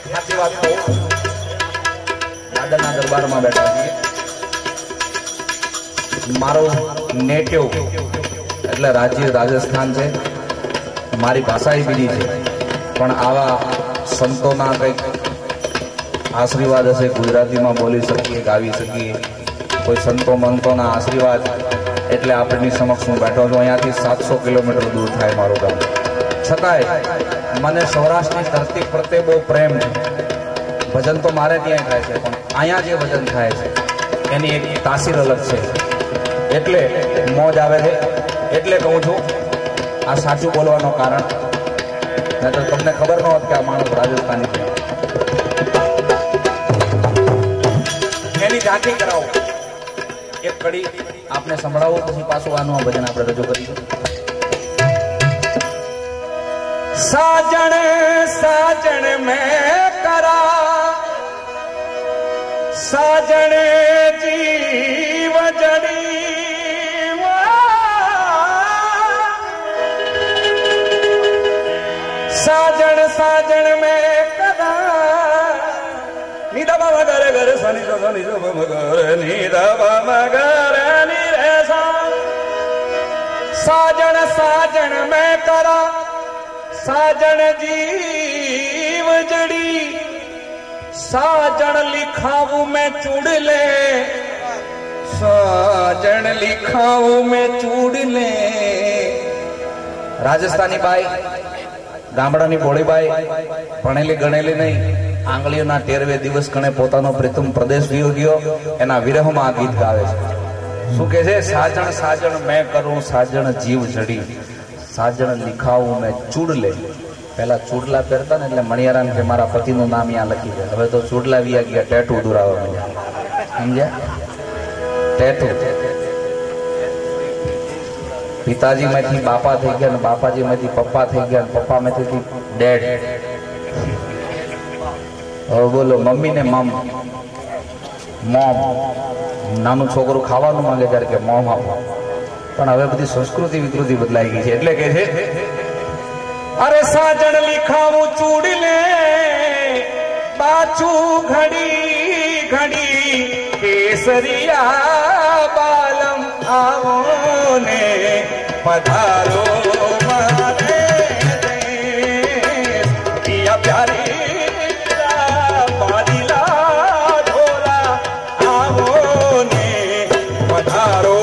एक साची बात कहूं, दादाना दरबाરમાં બેઠા છીએ। મારો નેટિવ એટલે રાજ્ય રાજસ્થાન છે, મારી ભાષા એ બીજી છે, પણ આવા સંતોના કંઈક આશીર્વાદ હશે, ગુજરાતીમાં બોલી શકીએ, ગાવી શકીએ, કોઈ સંતો મંતોના આશીર્વાદ, એટલે આપણી સમક્ષ હું બેઠો છું। અહીંયાથી 700 કિલોમીટર દૂર થાય મારું ગામ, છતાંય મને સૌરાષ્ટ્રની ધરતી પ્રત્યે બહુ પ્રેમ છે। ભજન તો મારે ત્યાં થાય છે, પણ અહીંયા જે ભજન થાય છે એની એક તાસીર અલગ છે, એટલે મોજ આવે છે। એટલે કહું છું આ સાચું બોલવાનું કારણ, નહીં તો તમને ખબર ન હોત કે આ માણસ રાજસ્થાની છે। એની ઝાંખી કરાવો, એક કડી आपने संभळावो, પછી પાછું આનું ભજન આપણે રજૂ કરીશું। साजन साजन में करा साजन जीव जड़ी साजन साजन में करा निदबा मगर घर सनी सो मगर निदबा मगर नि रे सा साजन साजन में करा साजन जीव जड़ी साजन लिखाऊ में चूड़ ले साजन लिखाऊ में चूड़ ले। राजस्थानी बाई गामडानी भोળી बाई ભણેલી ગણેલી નહીં, આંગળીઓના 13વે દિવસ કણે પોતાનો પ્રીતમ પ્રદેશ વિયો ગયો, એના વિરહમાં આ ગીત ગાવે છે। શું કહે છે? સાજણ સાજણ મેં કરું સાજણ જીવ જડી साजन लिखाऊ में चूड़ले, पहला चूड़ला पहरता ने એટલે મણિયારાન કે મારા પતિનું નામ અહીંયા લખી દે, હવે તો ચૂડલા વિયા ગયા, ટેટુ દુરાવા મળ્યા, સમજ્યા? ટેટુ પિતાજી માંથી બાપા થઈ ગયા, ને બાપાજી માંથી પપ્પા થઈ ગયા, ને પપ્પા માંથી ડેડ। હવે બોલો મમ્મી ને મમ મોમ, નાનું છોકરું ખાવાનું માંગે ત્યારે કે મોમ આપો, પણ હવે બધી સંસ્કૃતિ વિકૃતિ બદલાઈ ગઈ છે, એટલે કે છે અરે સાજણ લીખાવું ચૂડ લે પાછું ઘડી ઘડી કેસરિયા બાલમ આવો ને પધારો મારે પિયા પ્યારી બાદીલા ઢોલા આવો ને પધારો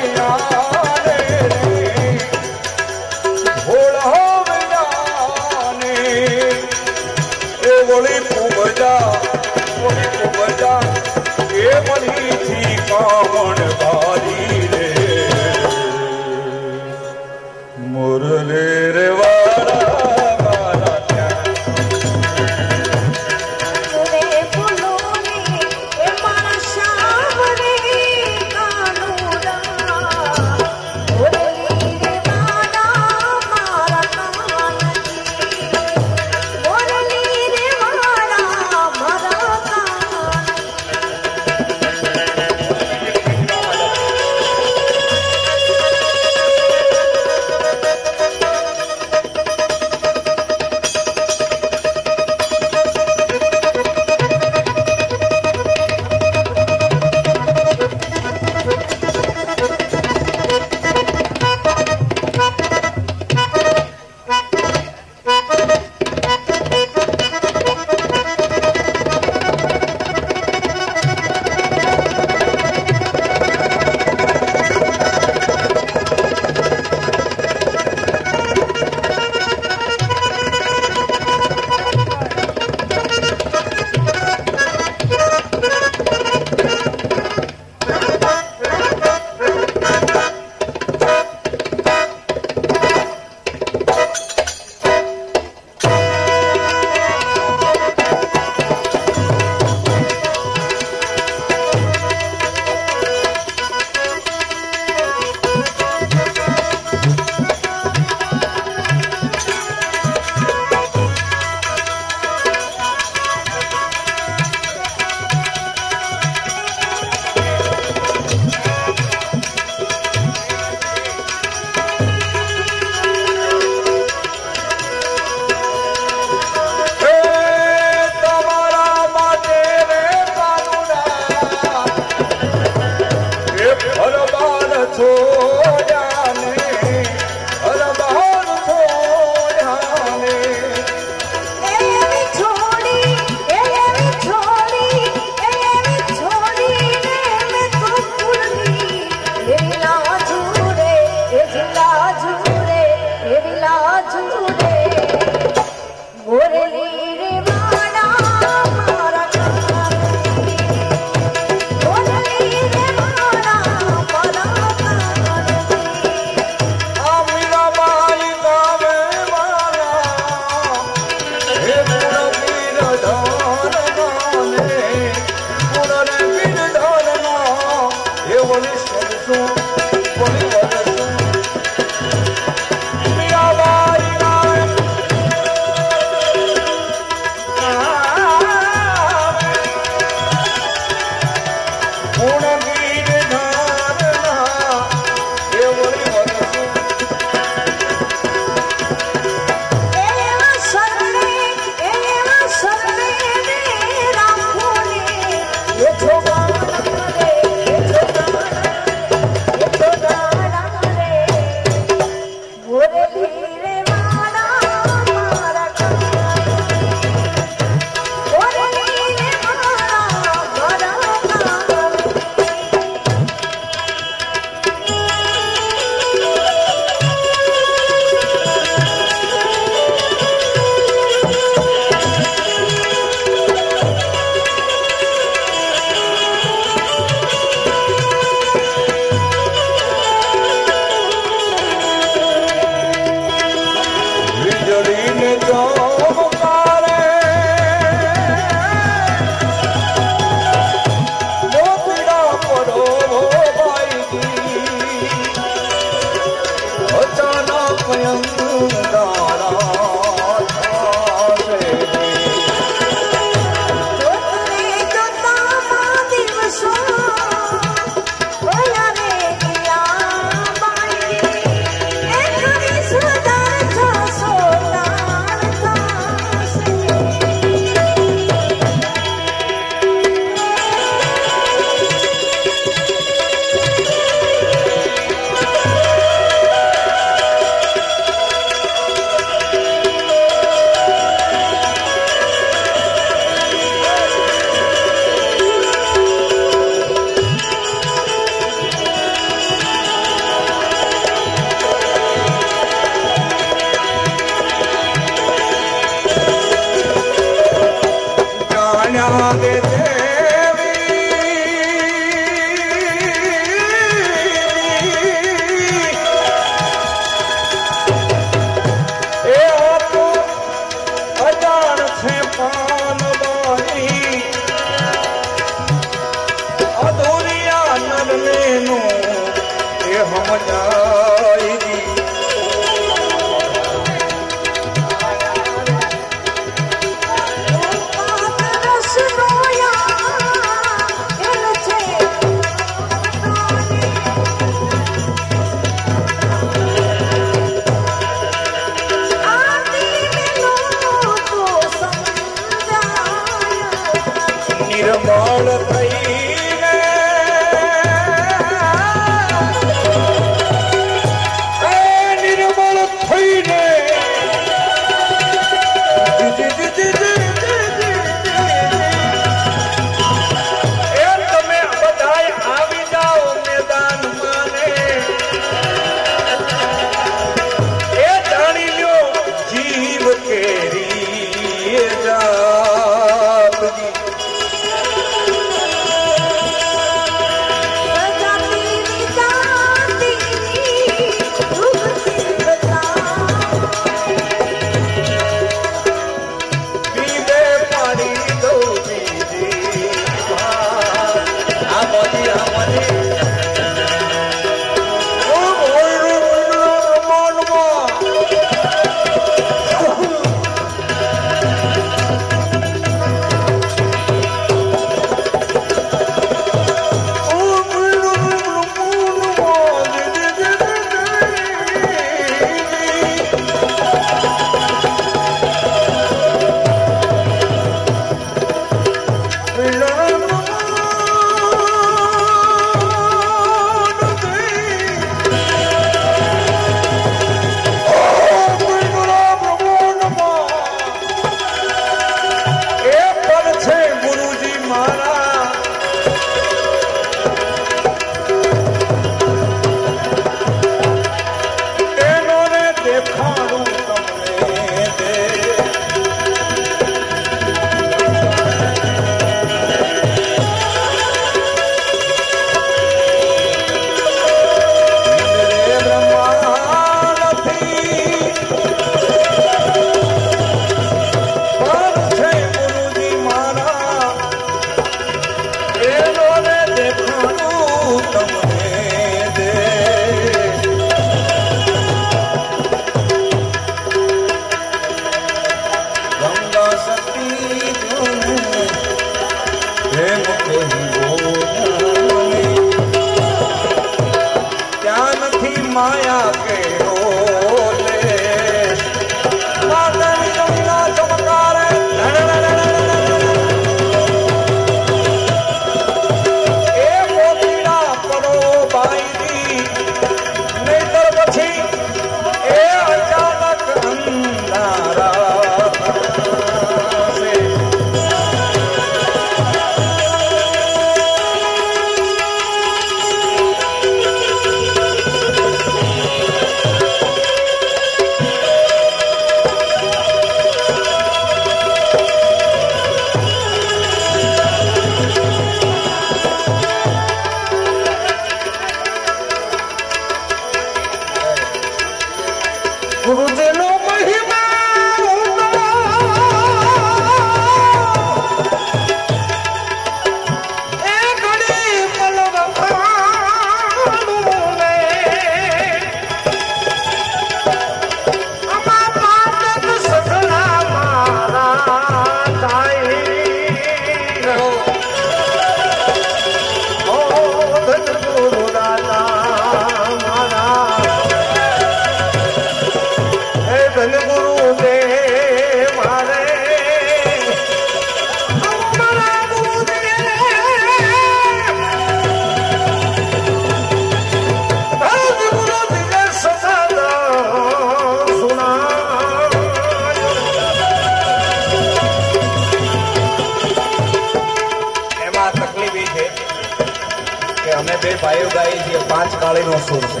અમે બે ભાઈઓ ગાઈ છીએ 5 કાળીનો સૂર છે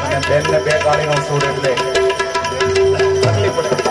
અને બેનને 2 કાળીનો સૂર એટલે તકલીફ પડે.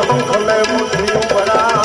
અંખલે મુઠ્ઠી ભરાય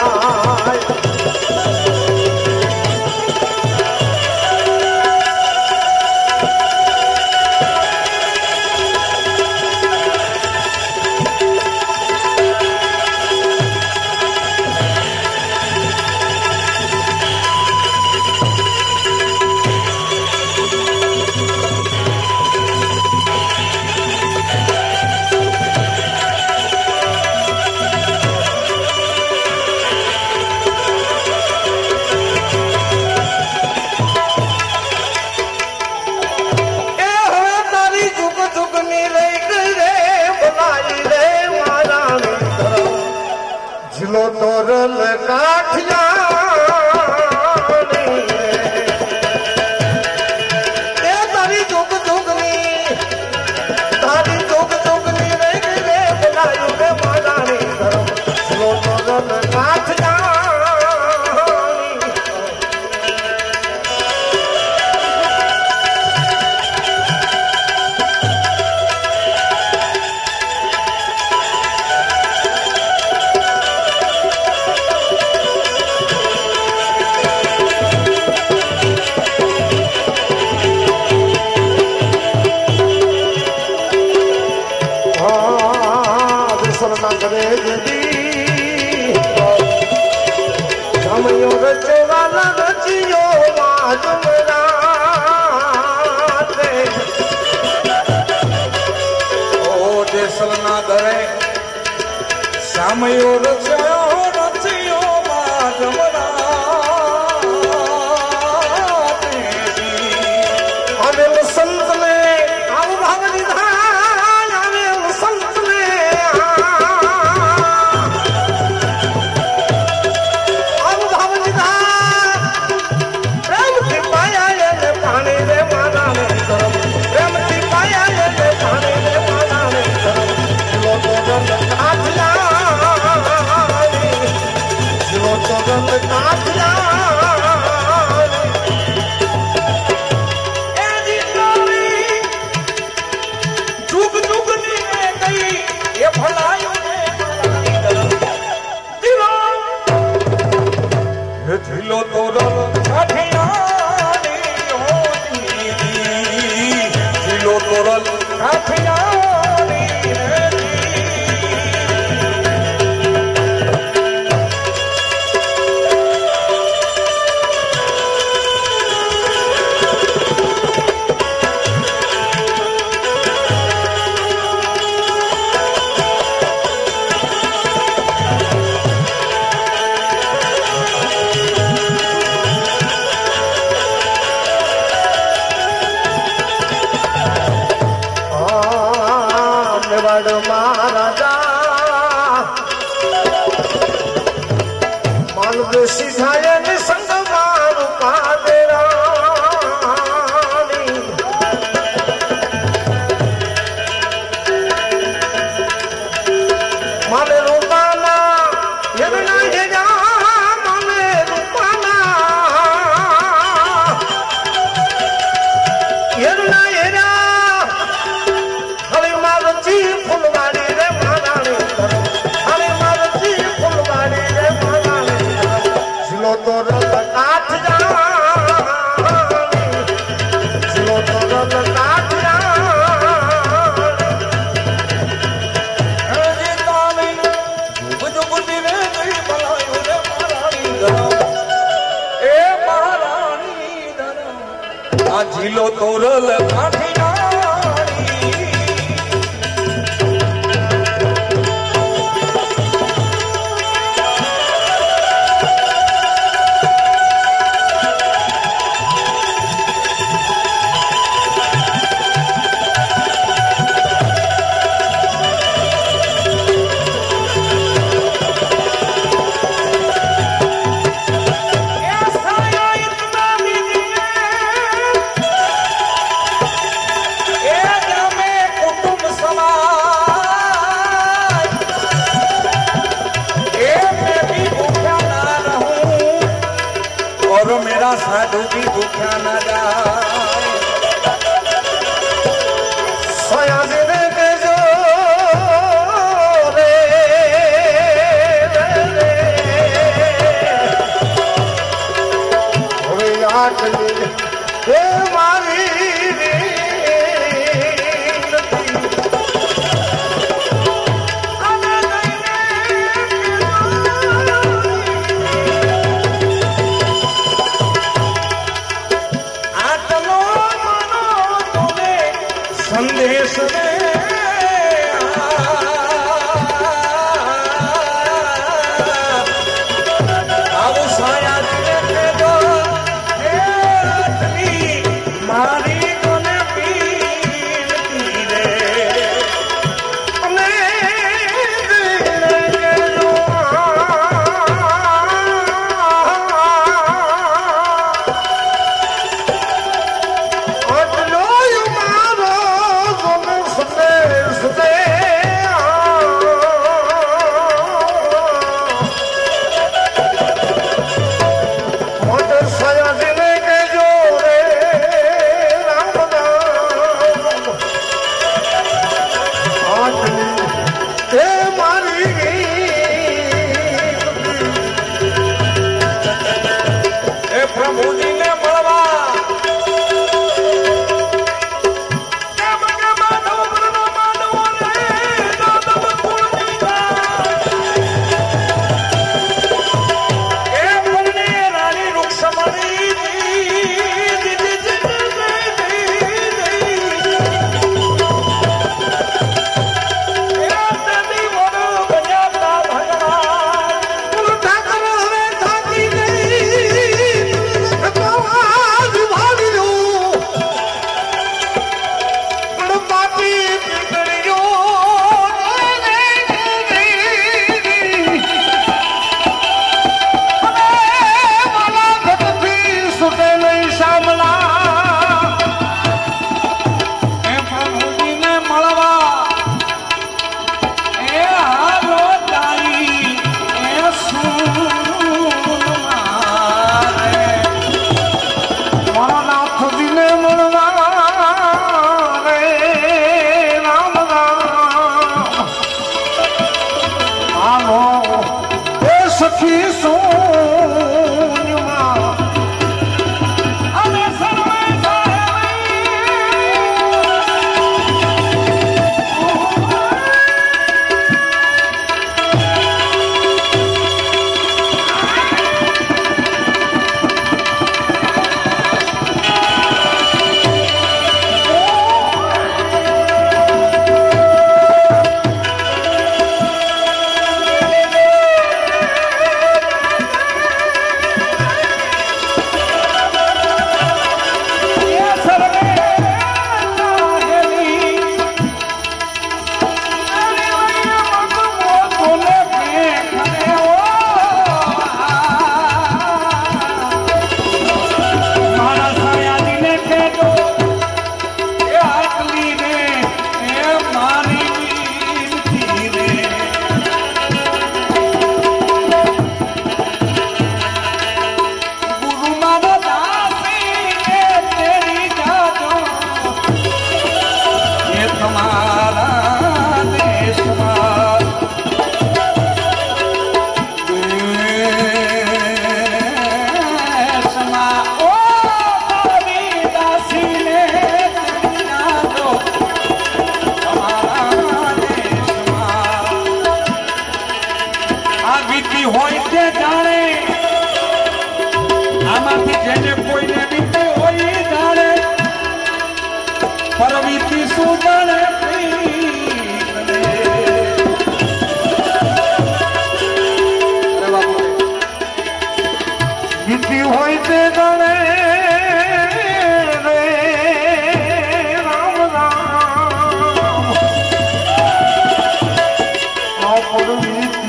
તોરલ કાઠિયાણી એ તારી જોગ જોગની રે રે બોલાયું રે મારાણી ધરમ તોરલ કાઠિયાણી કરે જદી સમયો રચવાલા રચિયો વાજમરાતે ઓ દેસલના ઘરે સામયો રચ્યો માજમરાતે અને સંતને આવ ભાવ નિધાન અને સંતને ઢીલો તોરલ કાઠિયાણી ઢીલો તોરલ કાઠિયાણી મહારાજા માનવ સિધાય ને સંગ મારું પાદરાણી માને રૂપાના યગના હેજા માને રૂપાના યગના હેજા હવે મારજી ફૂલવાડી રે મારાણી હવે મારજી ફૂલવાડી રે મારાણી જીલો તો રલ કાઠ જાણી જીલો તો રલ કાઠ જીલો તોરલ કાઠિયાણી साधु भी भूखा न जाए सया देने के जो रे આખી શૂન્યમાં અમે સર્વે હોય તે જાણે આમાંથી જેને કોઈને વીતી હોય એ જાણે પરવીતી શું જાણે વીતી હોય તે જાણે રે રામ રામ પરવીતી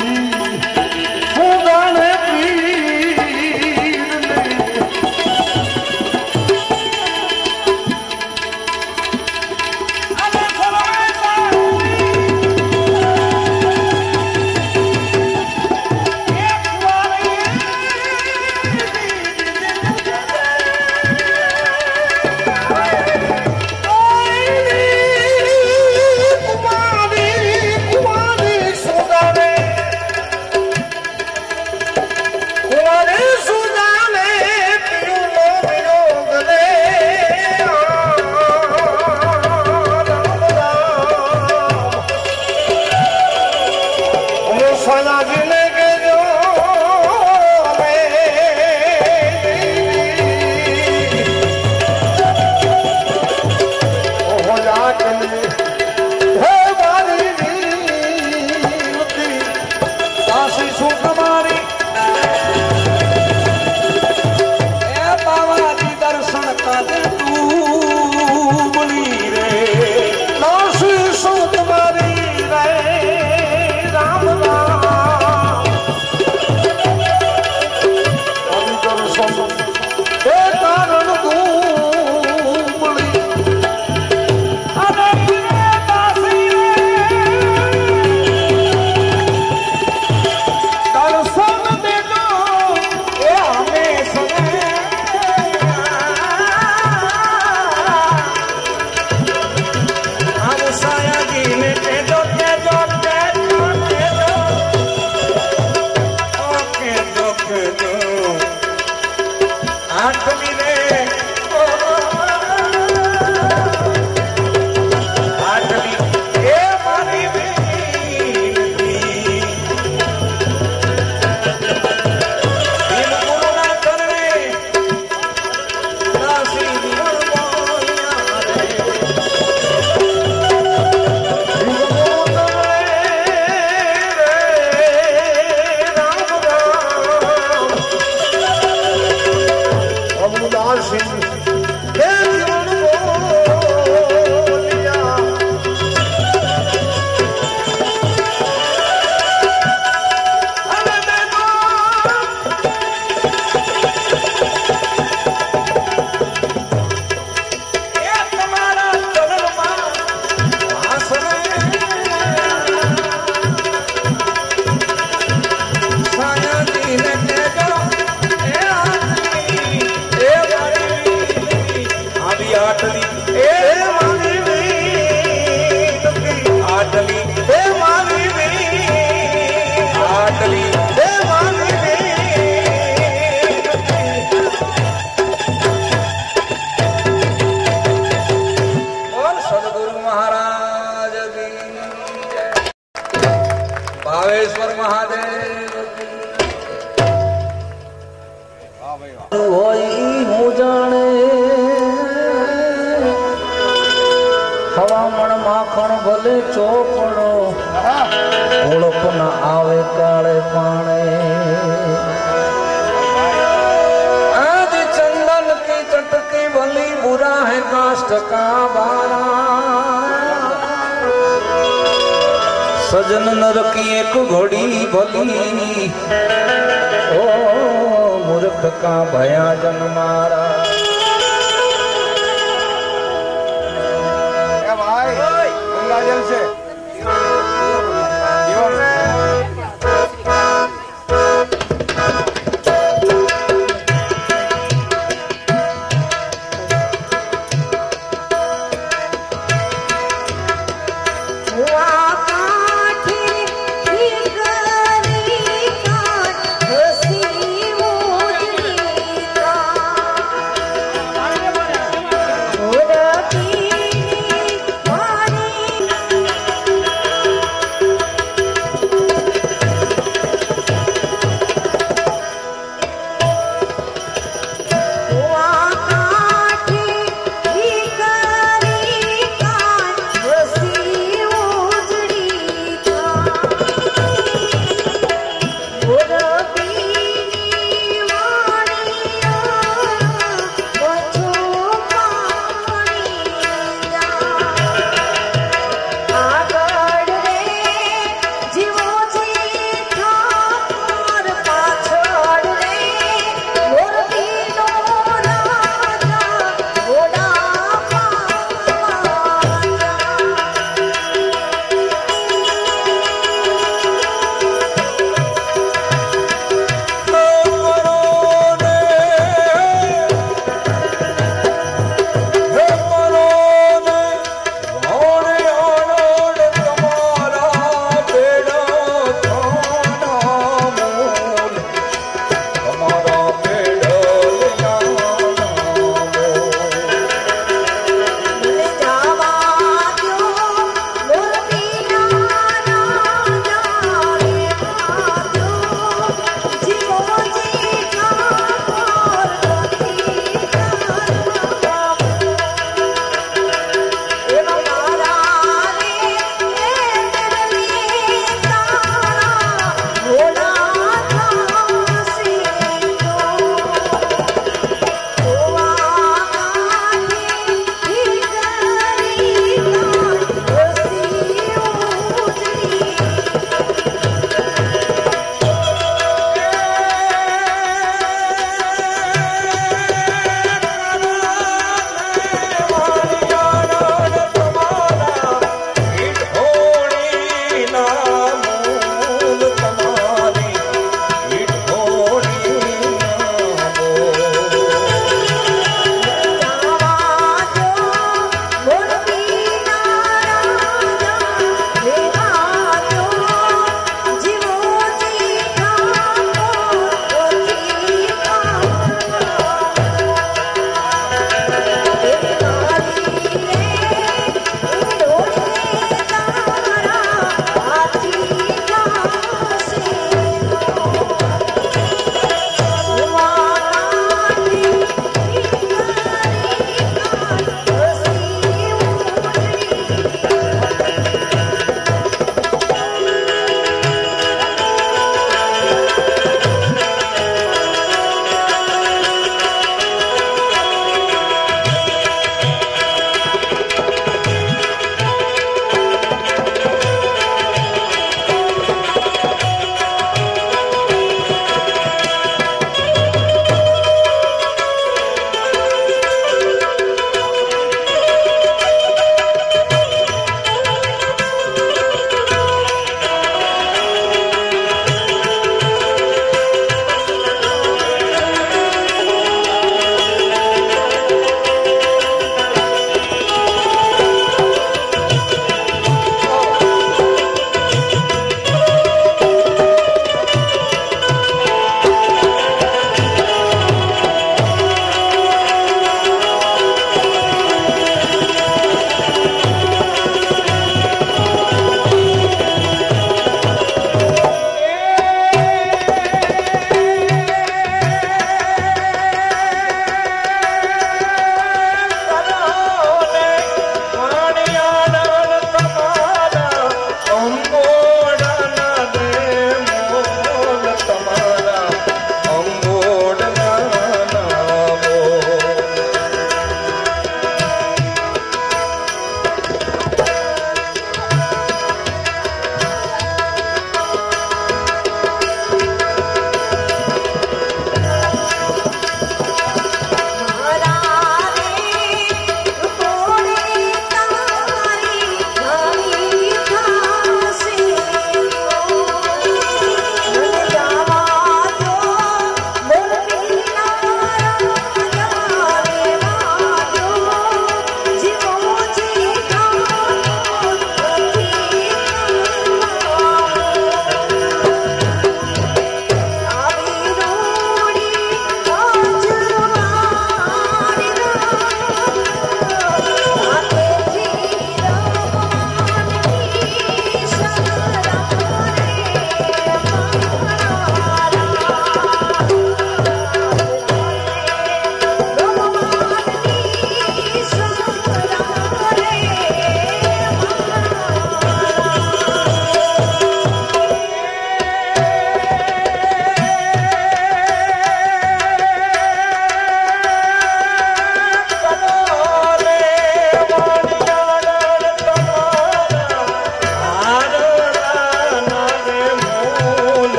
મહાદેવ હોય હું જાણે હવામણ માખણ ભલે ચોપડો ઓળખ ના આવે કાળે પાણે आज चंदन की चटकी भली बुरा है काष्ठ का बारा सजन नर की एक घोड़ी भली ओ मूर्ख का भया जन मारा ભાઈ ગંગાજલ છે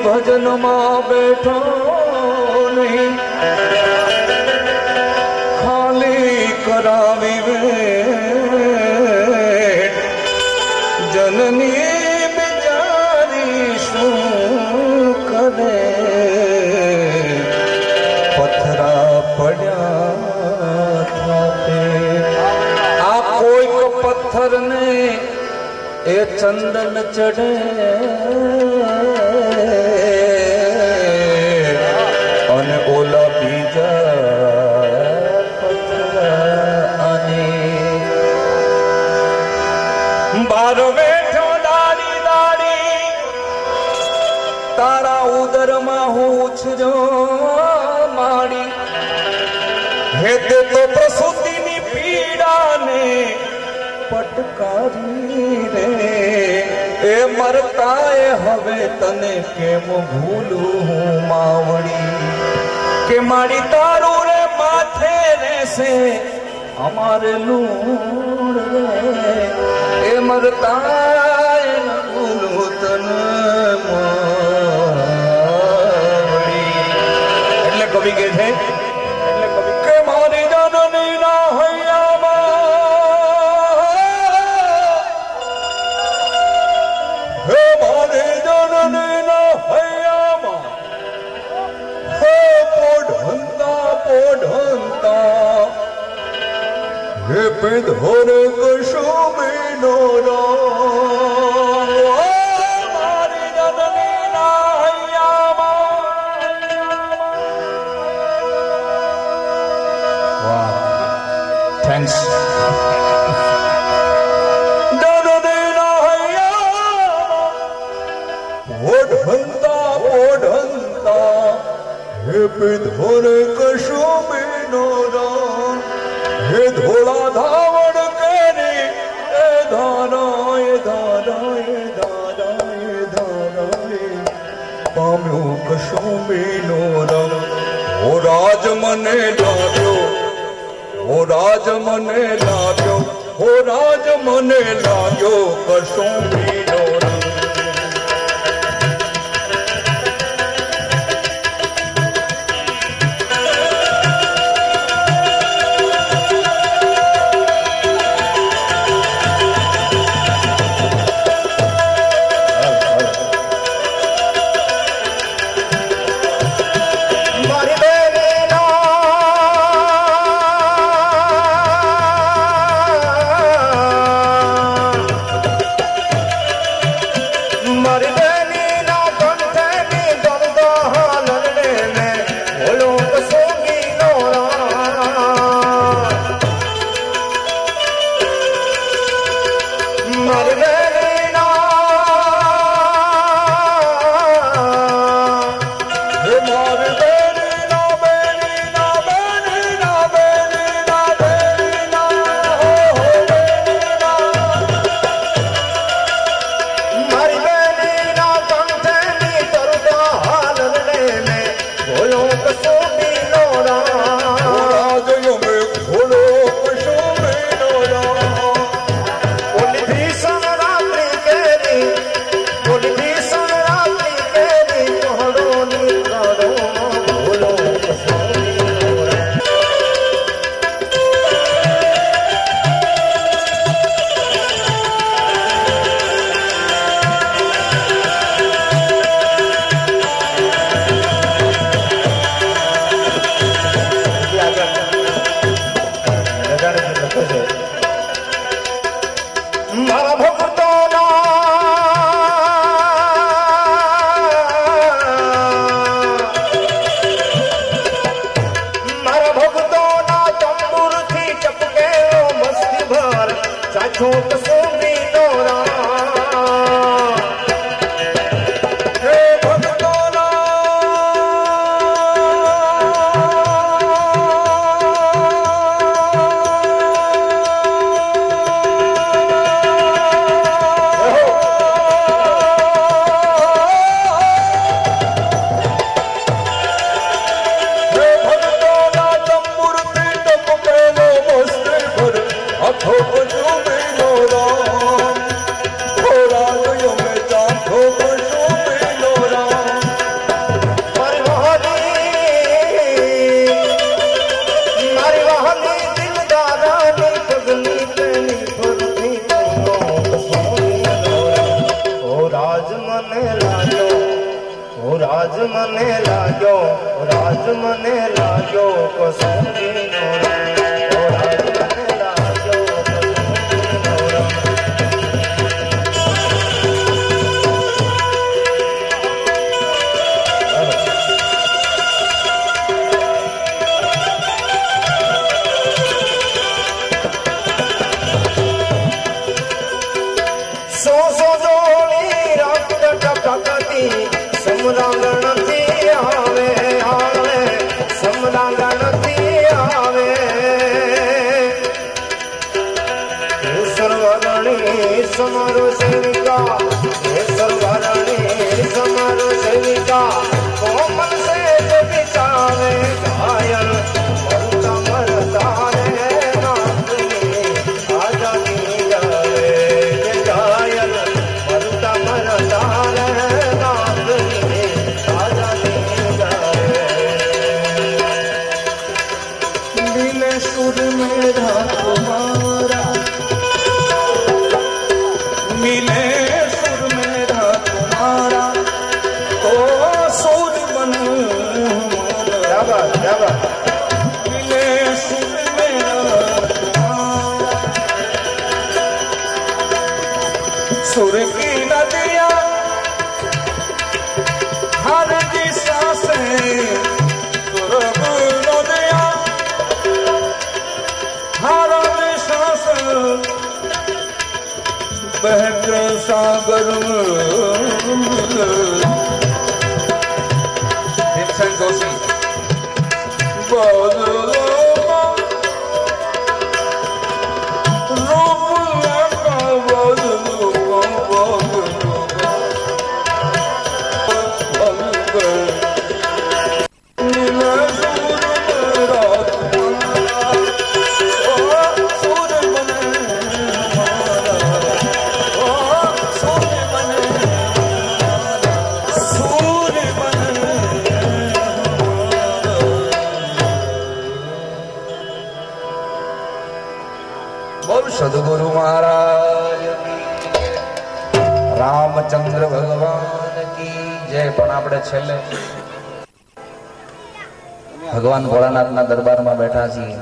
ભજન માં બેઠો નહીં, ખાલી કરાવી વેટ જનની બિચારી શું કરે, પથરા પડ્યા થાપે આ કોઈક પથ્થર ને એ ચંદન ચઢે અને ઓલા બીજા હેતે તો પ્રસૂતિની પીડાને પટકારી રે એ મરતાએ હવે તને કેમ ભૂલું હું માવડી કે મારી તારું રે માથે રહેશે અમારે લૂણ રે એ મરતાએ ન ભૂલું તને માવડી એટલે કવિ કે છે કે મારી જનની ના હૈયામાં હે મારી જનની ના હૈયામાં હે પોઢંતા હે પીધોરે કશું બીનો મારી જનની ના હૈયામાં થેન્ક્સ ઓઢંતા હે પીધોરે કશું બીનો હે ધોળા ધાવણ કેરી એ ધારાએ પામ્યું કશું બીનો રંગ ઓ રાજ મને લાગ્યો ઓ રાજ મને લાગ્યો ઓ રાજ મને લાગ્યો કશું બીનો રંગ રાજ મને લાગ્યો કસૂરીનો રંગ ઓ રાજ મને લાગ્યો કસૂરીનો રંગ સો સો જોડી રક્ત ટપકતી સમરાંગણથી આવે આવે સમરાંગણથી આવે ભીમસેન જોશી સદગુરુ મહારાજ રામચંદ્ર ભગવાન કી જય. પણ આપણે છેલ્લે ભગવાન ભોળાનાથના દરબારમાં બેઠા છીએ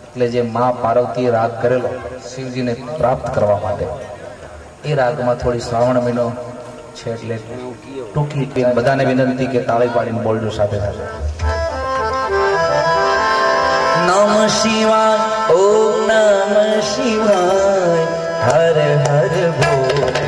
એટલે જે મા પાર્વતીએ રાગ કરેલો શિવજીને પ્રાપ્ત કરવા માટે એ રાગમાં થોડી શ્રાવણ મહિનો છે એટલે ટૂંકી બધાને વિનંતી કે તાળી પાડીને બોલજો સાથે સાથે. નમ શિવાય ઓમ નમ શિવાય હર હર ભોલે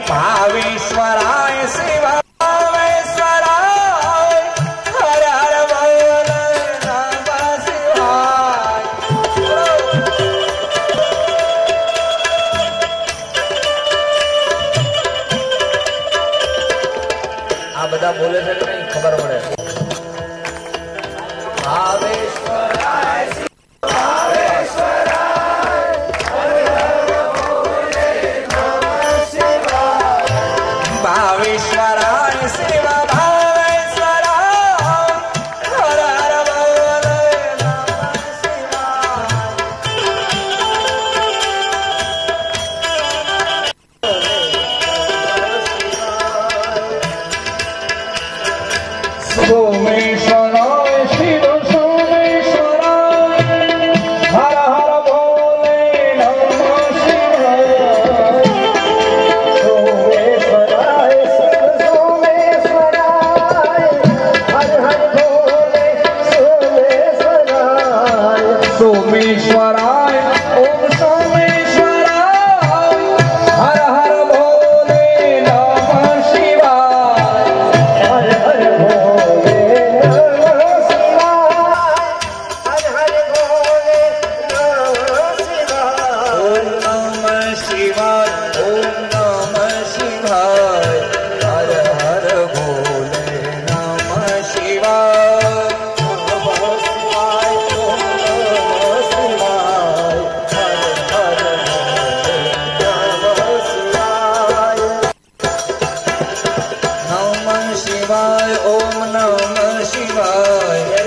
ભાવેશ્વરાય શિવા હર હર બોલે નમઃ શિવાય. આ બધા બોલે છે કે નહીં ખબર પડે. ભાવેશ્વરાય ભાવેશ્વરાય શિવા ભાવેશ્વરાય હર હર બોલે નમઃ શિવાય. સોમેશ્વરાય શિવ સોમેશ્વરાય હર હર બોલે નમઃ સોમેશ્વરાય ઓમ સોમેશ્વરાય હર હર ભોલે નમઃ શિવાય. હર હર ભોલે નમઃ શિવાય. હર હર ભોલે નમઃ શિવાય. ઓમ નમઃ શિવાય ઓમ નમઃ શિવાય હર હર ભોલે નમઃ શિવાય. શિવાય ઓમ નમઃ શિવાય હર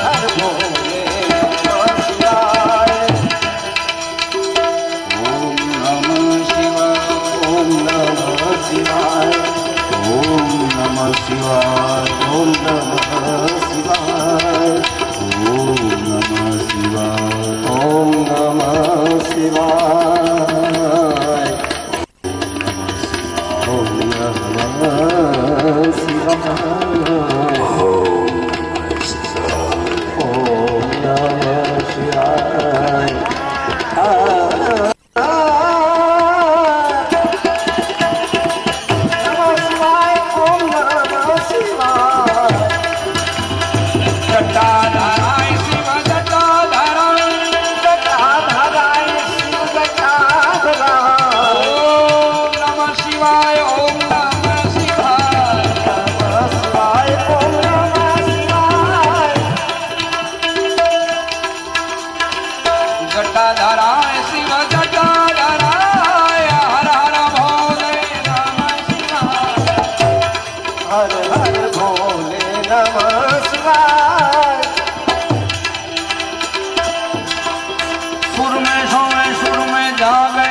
હર ભોલે Om हर हर भोले नमः शिवाय। सुर में सोवे सुर में जागे,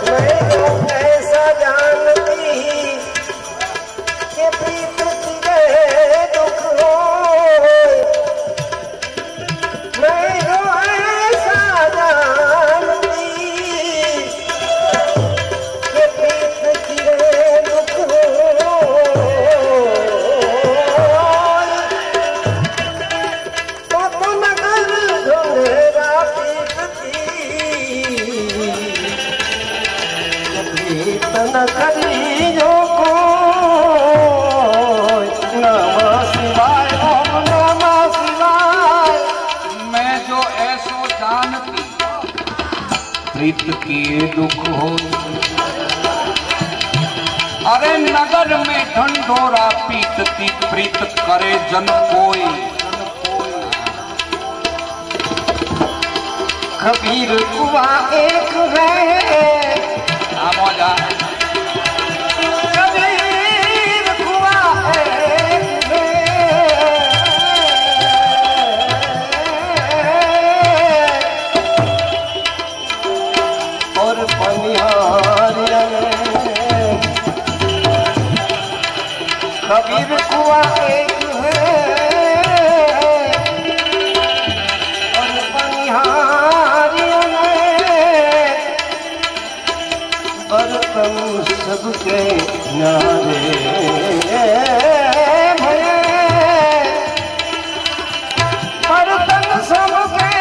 मैं तो ऐसा जानती कि प्रीत तेरे दुख हो। मैं तो ऐसा जानती कि प्रीत तेरे दुख हो। तो नगर ढूंढेगा प्रीत की, प्रीत न करी जो कोई। नमः शिवाय ओम नमः शिवाय। मैं जो ऐसो जानती प्रीत की दुख हो। अरे नगर में ढंढोरा पीटती प्रीत करे जन कोई। कबीर कुआ एक है, आमोजा कबीर कुआ एक है। और पनिहारिया कबीर कुआ एक है। और पनिहारिया बर्तन सबके नारे भये। बर्तन सबके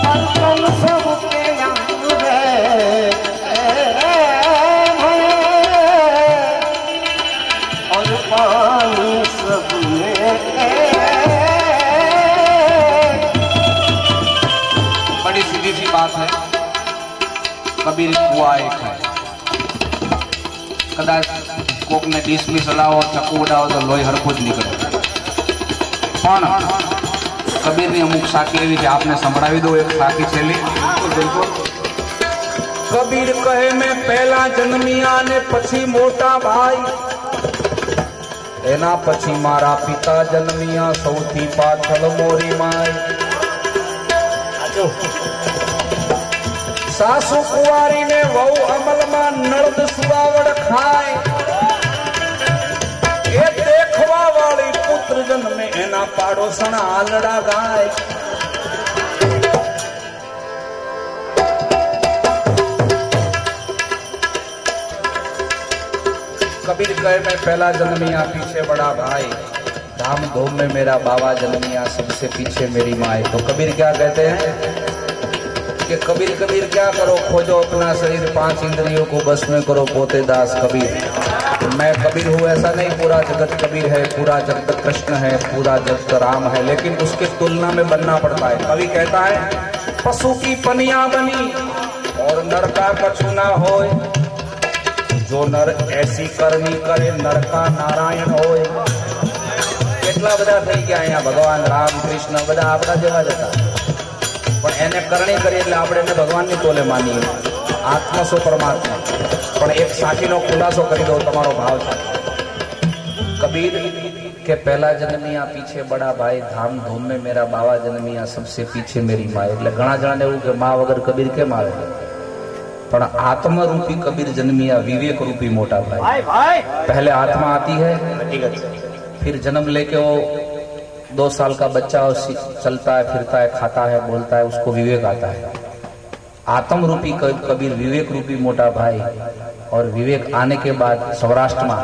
बर्तन सबके नारे भये। और पानी सब में बड़ी सीधी सी बात है। कबीर कुआ एक है। कदाच कोक ने 20 में चलाવો ચક્કુ ઉડાવો તો લોહી હરખું જ નીકળે। પણ કબીરની અમુક સાખી એવી છે, આપને સંભળાવી દો એક સાખી છેલ્લી। બિલકુલ કબીર કહે મેં પહેલા જન્મિયા ને પછી મોટા ભાઈ, એના પછી મારા પિતા જન્મિયા, સૌથી પાછળ મોરી માય। સાસુ કુંવારી ને વહુ અમલમાં નળદ સુરાવડ ખાય। એ દેખવા વાળી પુત્ર જન્મે એના પાડોસણ આલડા ગાય। कबीर कहे मैं पहला जन्मिया पीछे बड़ा भाई, धाम धूम में मेरा बाबा जन्मिया, सबसे पीछे मेरी माए। तो कबीर क्या कहते हैं कि कबीर कबीर क्या करो, खोजो अपना शरीर, 5 इंद्रियों को बस में करो, पोते दास कबीर। मैं कबीर हूँ ऐसा नहीं, पूरा जगत कबीर है, पूरा जगत कृष्ण है, पूरा जगत राम है, लेकिन उसके तुलना में बनना पड़ता है। कवि कहता है पशु की पनिया बनी और नर का कछु ना होए, जो नर ऐसी करनी करे नर का नारायण होए। કેટલા બધા થઈ ગયા અહીંયા ભગવાન રામ કૃષ્ણ બધા આપણા જેવા જ હતા, પણ એને કરણી કરી એટલે આપણે એને ભગવાનની તોલે માનીએ। આત્મા સો પરમાત્મા। પણ એક સાખીનો ખુલાસો કરી દો, તમારો ભાવ છે। કબીર કે પહેલા જન્મિયા પીછે બડા ભાઈ, धाम धूम में मेरा बाबा जन्मिया, सबसे पीछे मेरी माँ। એટલે ઘણા જણાને એવું કે માં વગર કબીર કેમ આવે, પણ आत्मा रूपी कबीर जन्मिया, विवेक रूपी मोटा भाई। पहले आत्मा आती है, फिर जन्म लेके वो 2 साल का बच्चा चलता है, फिरता है, खाता है, बोलता है, उसको विवेक आता है। आत्म रूपी कबीर विवेक रूपी मोटा भाई। और विवेक आने के बाद सौराष्ट्र में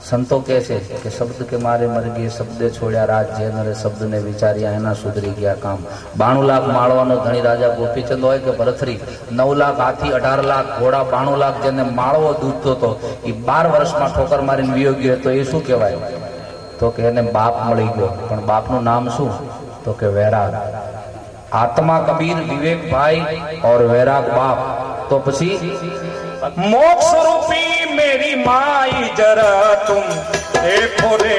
संतो कैसे कि शब्द के मारे मर गए, शब्द छोड़ा राज जेनरे, शब्द ने विचारिया एना सुधरी गया काम। 92 लाख माळवानो धनी राजा गोपीचंद होय के भरथरी, 9 लाख हाथी, 18 लाख घोड़ा, 92 लाख जेने माळવો દૂધતો તો એ 12 વર્ષમાં ઠોકર મારીને વિયો ગયો, તો એ શું કહેવાય? તો કે એને બાપ મળી ગયો, પણ બાપનું નામ શું? તો કે વૈરાગ। आत्मा कबीर, विवेक भाई और वैराग बाप। तो પછી मोक्ष रूपी मेरी माई जरा तुम देखो रे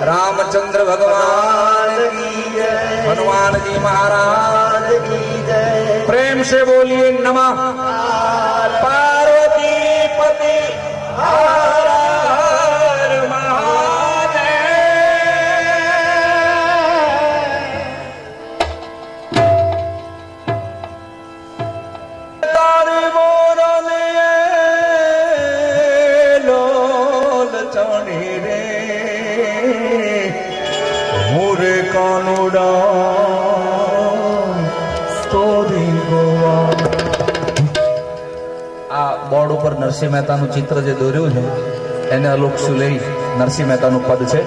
रामचंद्र भगवान की जय, हनुमान जी महाराज की जय। प्रेम से बोलिए नमः पार्वती पति हर हर महादेव। तारी मोरलिए लोल चढ़ी रे मोरे कानुड़ा स्टोरी गोवा। आ बोर्ड ઉપર નરસિંહ મહેતાનું ચિત્ર જે દોર્યું છે એને અલોક સુલેઈ નરસિંહ મહેતાનું પદ છે।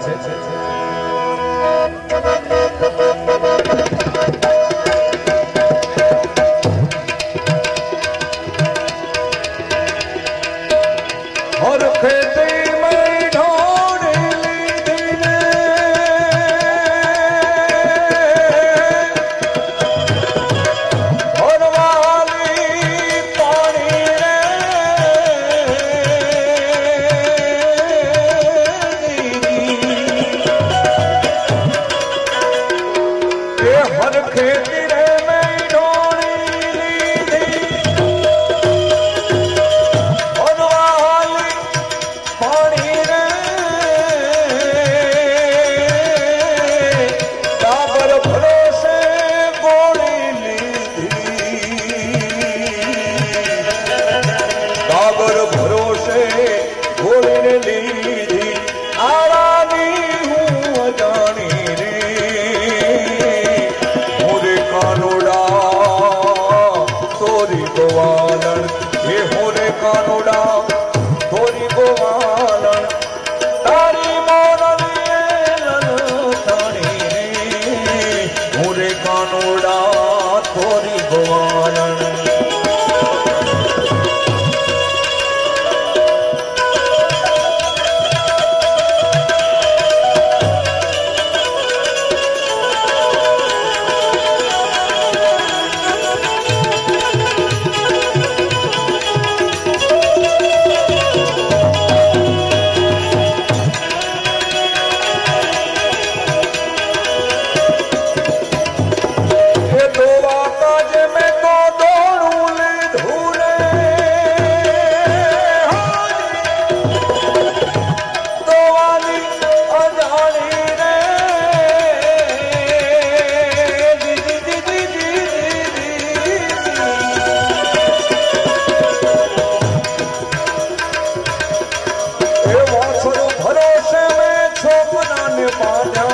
हर खेती में ढोरी लीधी ने हर वाली पानी रे ये हर खेती रे में ढोरी लीधी हर वाली पानी रे काबर भरोसे गोली लीधी काबर भरोसे गोली ने लीधी आरानी हूँ अजानी रे मोरे कानोड़ा तोरी गोवालन ये मोरे कानोड़ा तोरी गोवालन तारी मोरलिए ललतानी रे मोरे कानोड़ा तोरी गोवालन। ये दो आकाश में तो दौड़ू ले धूले दो वाली अजानी रे दी दी दी दी दी दी ये वासुर भरोसे में छोपना ने बांधा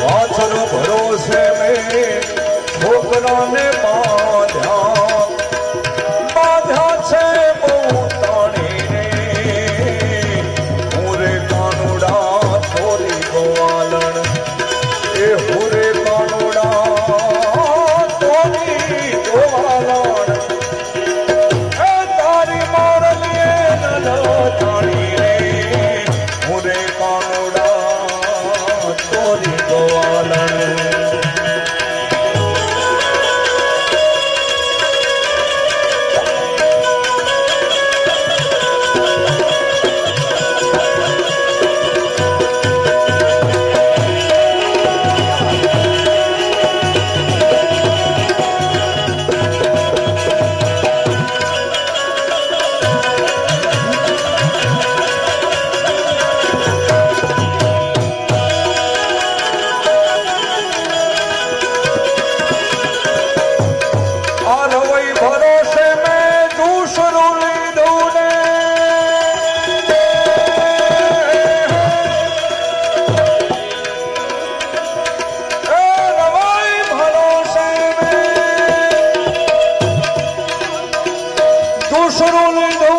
वासुर भरोसे में छोकरा ने बांधा बांधा छे बहुतानी रे मोरे कानुड़ा तोरी गोवालन ए होरे कानुड़ा तोरी गोवालन ए तारी मोरलिए ललतानी रे मोरे कानुड़ा तोरी गोवालन। और वही भरोसे में दूसरों लीधू ने और वही भरोसे में दूसरों लीधू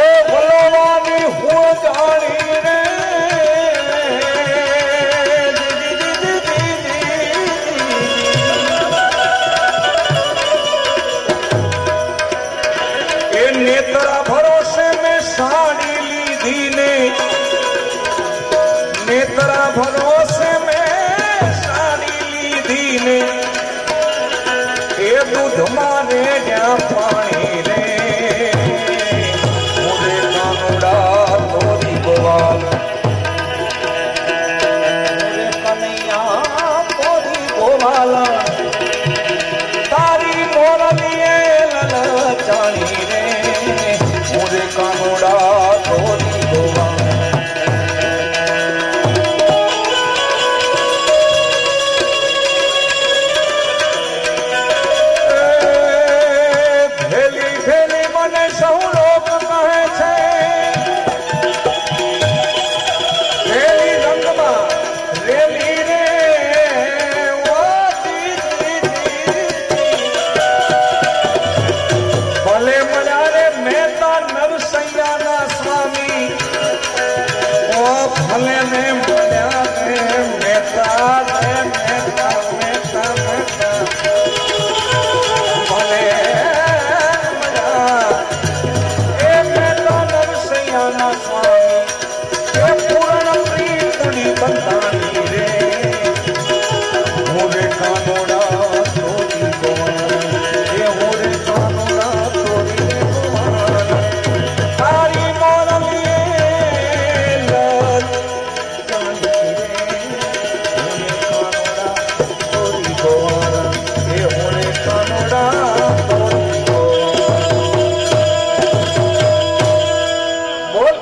ए भलवानी हूँ जानी रे नेत्रा भरोसे में साड़ी लीधी ने नेत्रा भरोसे में साड़ी लीधी ने ये दूध मारे जा पानी रे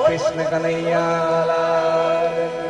કૃષ્ણ કનૈયા લાલ